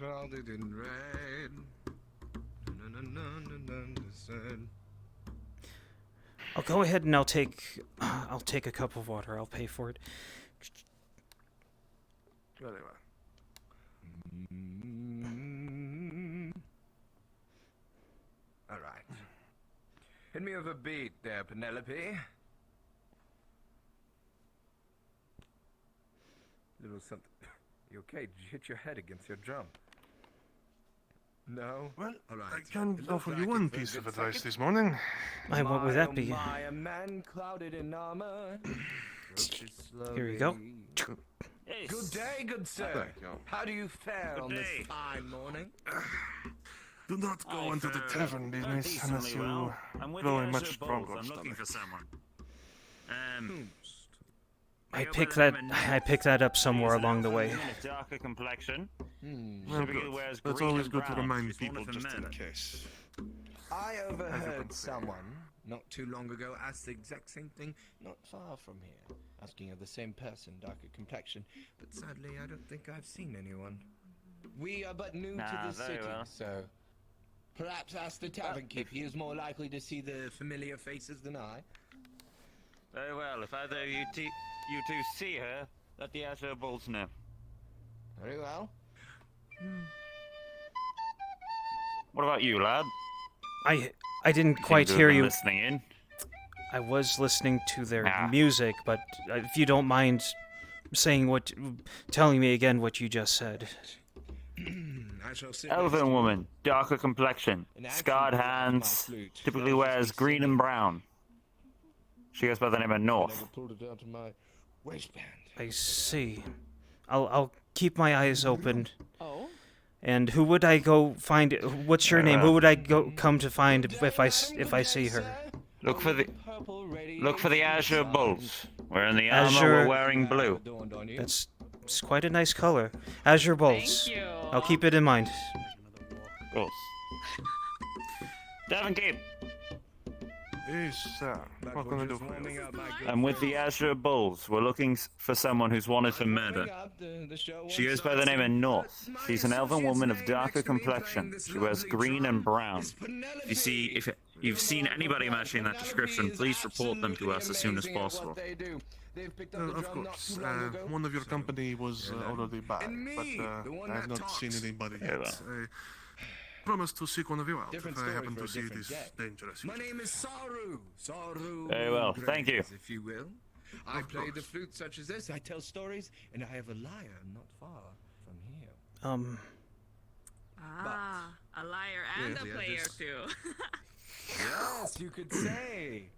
shrouded in red. I'll go ahead and I'll take a cup of water. I'll pay for it. Very well. All right. Hit me with a beat there, Penelope. Little something. You okay? Did you hit your head against your drum? No? Well, all right. I can offer you one piece of advice this morning. What would that be? A man clouded in armor. Here we go. Yes. Good day, good sir. How do you fare on this fine morning? Do not go into the tavern business unless you I'm with grow the a much Azure stronger Bulls. I'm looking stomach. for someone. I picked that up somewhere along the way. Darker complexion. Well, good. That's always good to remind people just in case. I overheard someone not too long ago ask the exact same thing not far from here. Asking of the same person, darker complexion. But sadly, I don't think I've seen anyone. We are but new to the city, so perhaps ask the tavern keep. He is more likely to see the familiar faces than I. Very well. If either of you two see her, let the Azure Bulls know. Very well. What about you, lad? I didn't quite hear you. Listening in. I was listening to their music, but if you don't mind telling me again what you just said. Elven woman, darker complexion, scarred hands, typically wears green and brown. She goes by the name of North. I see. I'll keep my eyes open. Oh. And who would I go find? What's your name? Who would I come to find if I see her? Look for the Azure Bulls. Wearing the armor, Azure. we're wearing blue. It's quite a nice color. Azure Bulls. Thank you. I'll keep it in mind. Of course. Tavern keep. Yes, sir. What can I do for you? I'm with the Azure Bulls. We're looking for someone who's wanted for murder. She goes by the name of North. She's an elven woman of darker complexion. She wears green and brown. If you've seen anybody matching that description, please report them to us as soon as possible. Of course. One of your company was already by, but I have not seen anybody yet. I promise to seek one of you out if I happen to see it is dangerous. My name is Saru. Saru. Very well, thank you. If you will. I play the flute such as this. I tell stories, and I have a lyre not far from here. A liar and a player too. Yes, you could say.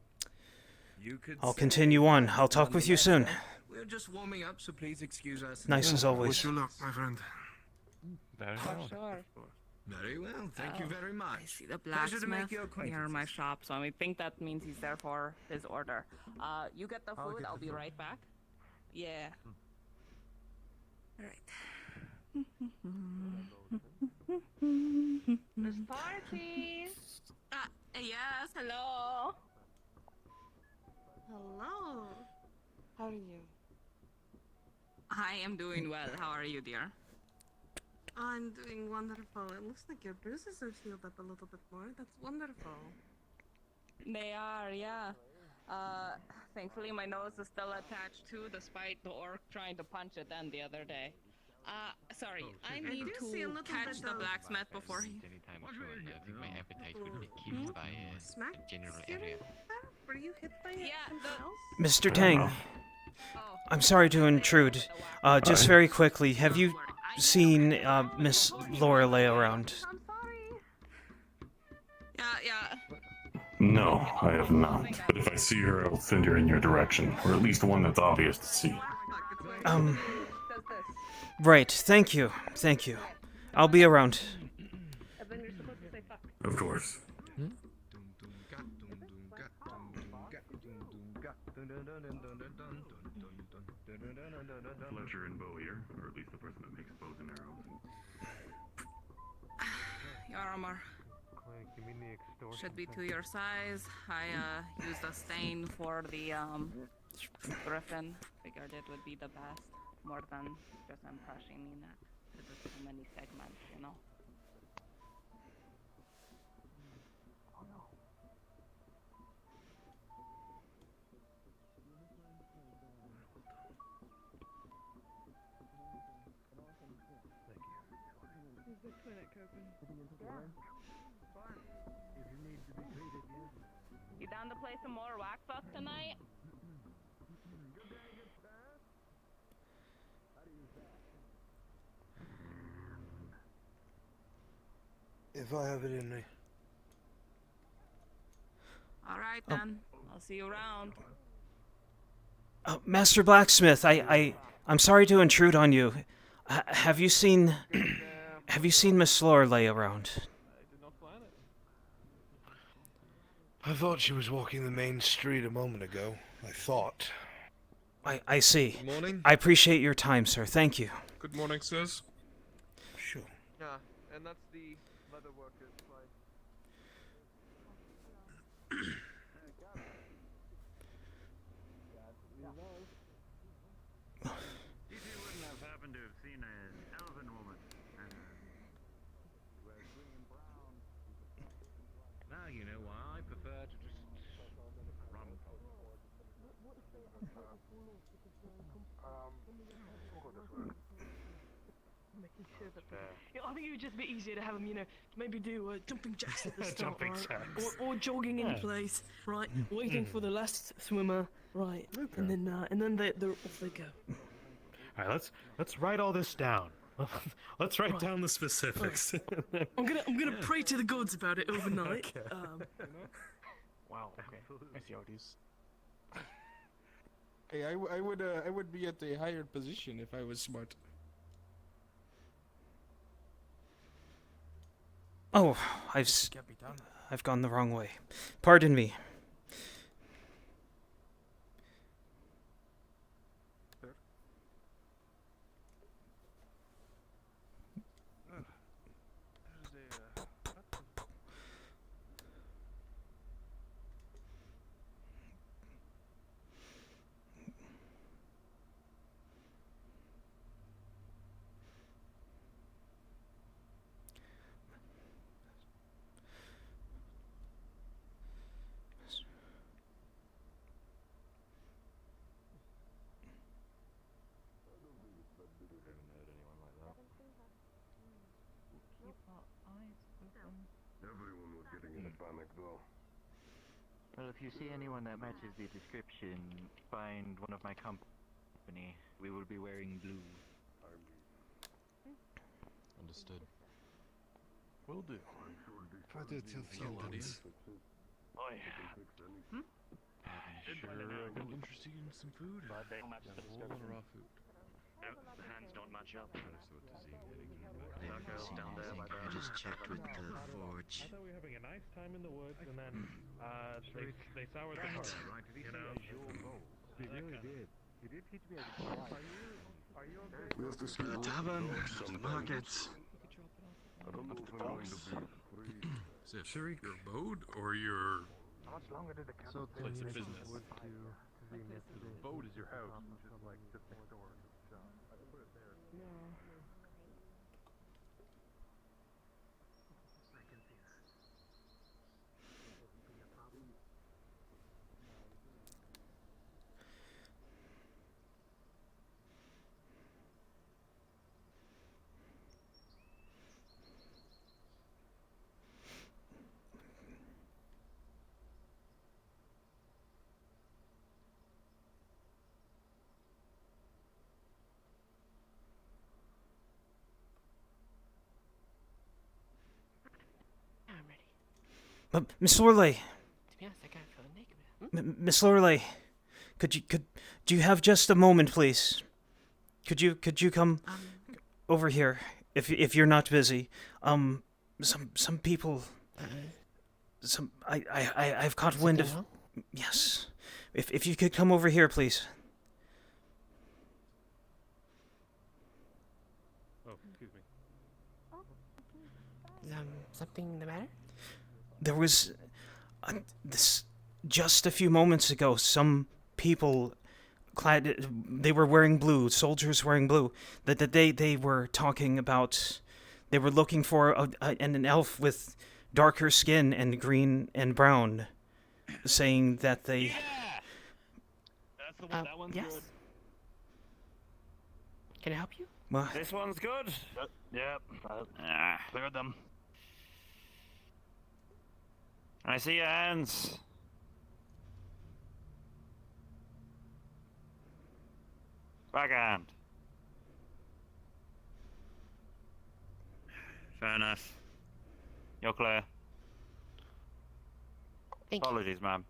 I'll continue on. I'll talk with you soon. We're just warming up, so please excuse us. Nice as always. Wish you luck, my friend. Very well. Sure. Very well. Thank you very much. I see the Pleasure to make blacksmith your acquaintance. near my shop, so I think that means he's there for his order. You get the food. I'll be right back. Yeah. All right. Miss Party. Yes. Hello. Hello. How are you? I am doing well. How are you, dear? I'm doing wonderful. It looks like your bruises are healed up a little bit more. That's wonderful. They are, yeah. Thankfully my nose is still attached too, despite the orc trying to punch it then the other day. Sorry, I need to catch the blacksmith before he... Anytime soon, I think my appetite would be killed by a general area. Were you hit by something else? Mr. Tang, I'm sorry to intrude. Just very quickly, have you seen Miss Lorelei around? I'm sorry. Yeah. No, I have not. But if I see her, I'll send her in your direction, or at least one that's obvious to see. Right. Thank you. I'll be around. Of course. Fletcher and Bow here, or at least the person that makes bows and arrows. Your armor should be to your size. I used a stain for the griffin. Figured it would be the best, more than just impressing me that there's so many segments, You down to play some more Rock Fuck tonight? If I have it in me. All right then. I'll see you around. Master Blacksmith, I'm sorry to intrude on you. Have you seen Miss Lorelei around? I thought she was walking the main street a moment ago. I thought. I see. Good morning. I appreciate your time, sir. Thank you. Good morning, sirs. Sure. Yeah, and that's the leather workers' place. You two wouldn't have happened to have seen an elven woman and wears green and brown. Now you know why I prefer to just run. Yeah, I think it would just be easier to have them, maybe do jumping jacks at the start, Jumping right? jacks. Or jogging in place, right? Waiting for the last swimmer, right? Okay. And then they're off they go. All right, let's write all this down. Let's write down the specifics. Right. I'm gonna pray to the gods about it overnight. Okay. Wow. Okay. I see how it is. Hey, I would be at a higher position if I was smart. Oh, I've gone the wrong way. Pardon me. Everyone was getting in a panic though. Well, if you see anyone that matches the description, find one of my company. We will be wearing blue. Understood. Will do. Try to tell feelings. Oh yeah. Sure, I'm interested in some food. All the raw food. The hands don't match up. I just checked with the forge. I thought we were having a nice time in the woods, and then they soured the heart. You know, They really did. You did teach me how to fly. Are you okay? We have to see the tavern, the markets. I don't know if I'm going to be free. Is it your abode or your How much longer did the So place of business? The boat is your house, just like just next door to the shop. I put it there. No. Miss Lorelei. To be honest, I can't feel naked. Miss Lorelei, do you have just a moment, please? Could you come over here if you're not busy? Some people, I've caught wind of. Yes, if you could come over here, please. Oh, excuse me. Something the matter? There was this just a few moments ago. Some people they were wearing blue. Soldiers wearing blue. That they were talking about. They were looking for an elf with darker skin and green and brown, saying that they. Yeah! That's the one. That one's yes. good. Can I help you? Well, This one's good. Yep. Cleared them. I see your hands. Backhand. Fair enough. You're clear. Apologies, ma'am.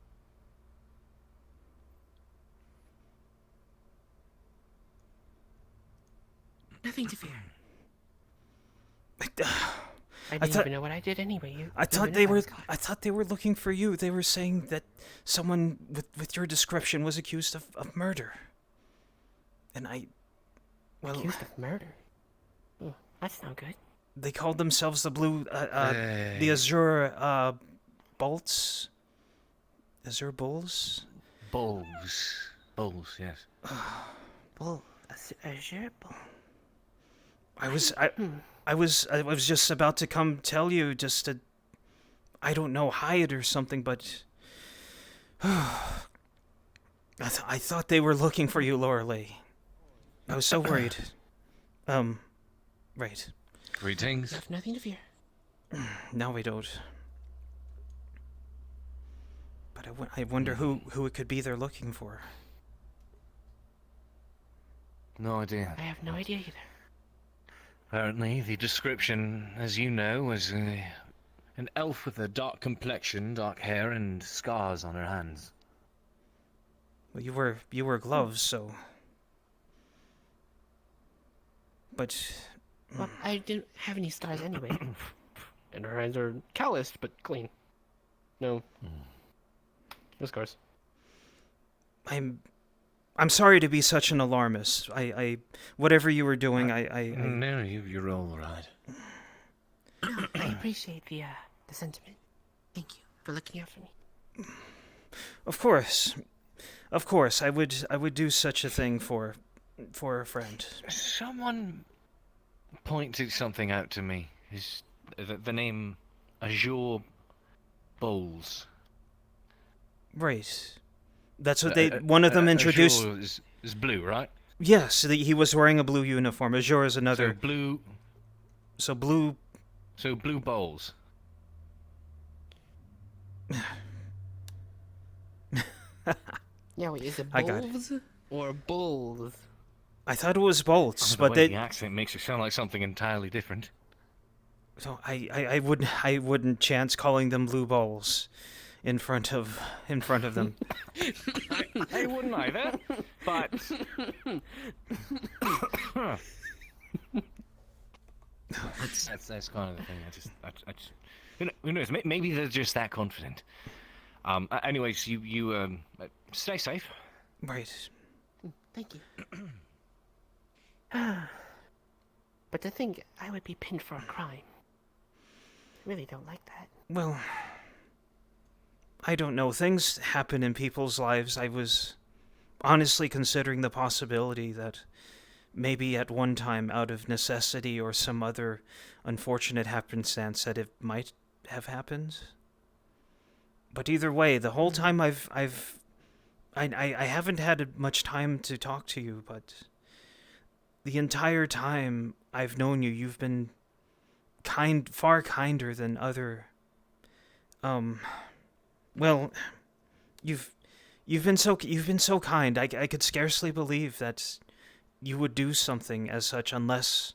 Nothing to fear. I didn't even know what I did anyway. I thought they were looking for you. They were saying that someone with your description was accused of murder. And accused of murder? Oh, that's not good. They called themselves the the Azure Bolts. Azure Bulls? Bulls, yes. Bull. Azure Bull. I was just about to come tell you just to, I don't know, hide or something, but I thought they were looking for you, Lorelei. I was so worried. Right. Greetings. You have nothing to fear. No, we don't. But I wonder who it could be they're looking for. No idea. I have no idea either. Apparently, the description, as you know, was an elf with a dark complexion, dark hair, and scars on her hands. Well, you wear gloves, so. But. Well, I didn't have any scars anyway. And her hands are calloused but clean. No. No scars. I'm sorry to be such an alarmist. Whatever you were doing, No, you're all right. No, I appreciate the sentiment. Thank you for looking out for me. Of course, I would do such a thing for a friend. Someone pointed something out to me. Is the name Azure Bowls? Right. That's what one of them introduced. Azure is blue, right? Yes, he was wearing a blue uniform. Azure is another. So blue. So blue. So blue bowls. Yeah, wait, is it I got it. bulls or bulls? I thought it was bolts, The but way the accent makes it sound like something entirely different. So I wouldn't chance calling them blue bowls in front of them. I wouldn't either, but that's kind of the thing. I just who knows? Maybe they're just that confident. Anyways, you stay safe. Right. Thank you. But to think I would be pinned for a crime. I really don't like that. Well, I don't know. Things happen in people's lives. I was honestly considering the possibility that maybe at one time, out of necessity or some other unfortunate happenstance, that it might have happened. But either way, the whole time I haven't had much time to talk to you, but the entire time I've known you, you've been far kinder than other. Well, you've been so kind. I could scarcely believe that you would do something as such, unless,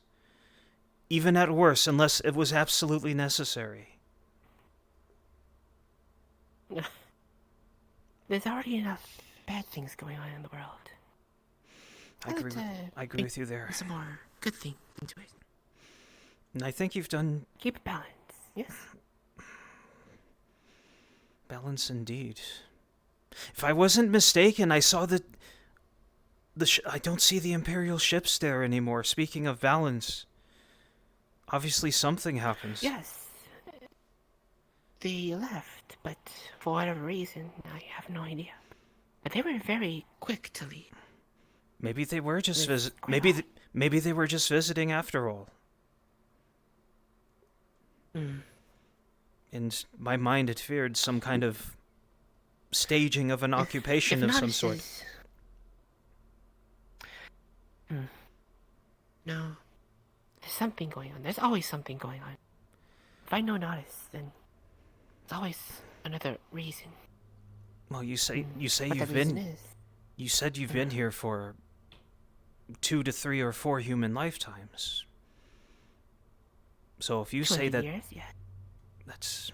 even at worst, unless it was absolutely necessary. There's already enough bad things going on in the world. I agree with you there. Some more good things into it. And I think you've done... Keep it balanced, yes? Balance indeed. If I wasn't mistaken, I saw that... I don't see the Imperial ships there anymore. Speaking of balance, obviously something happens. Yes. They left, but for whatever reason, I have no idea. But they were very quick to leave. Maybe they were just maybe they were just visiting after all. In my mind, it feared some kind of staging of an occupation of some sort. No. There's something going on. There's always something going on. If I know notice, then there's always another reason. Well, you say What you've that reason been. is. You said you've been here for 2 to 3 or 4 human lifetimes. So if you say 200 that, years? Yeah. that's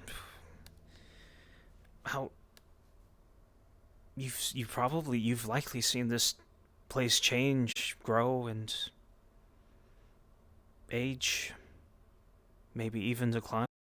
how you've likely seen this place change, grow, and age, maybe even decline.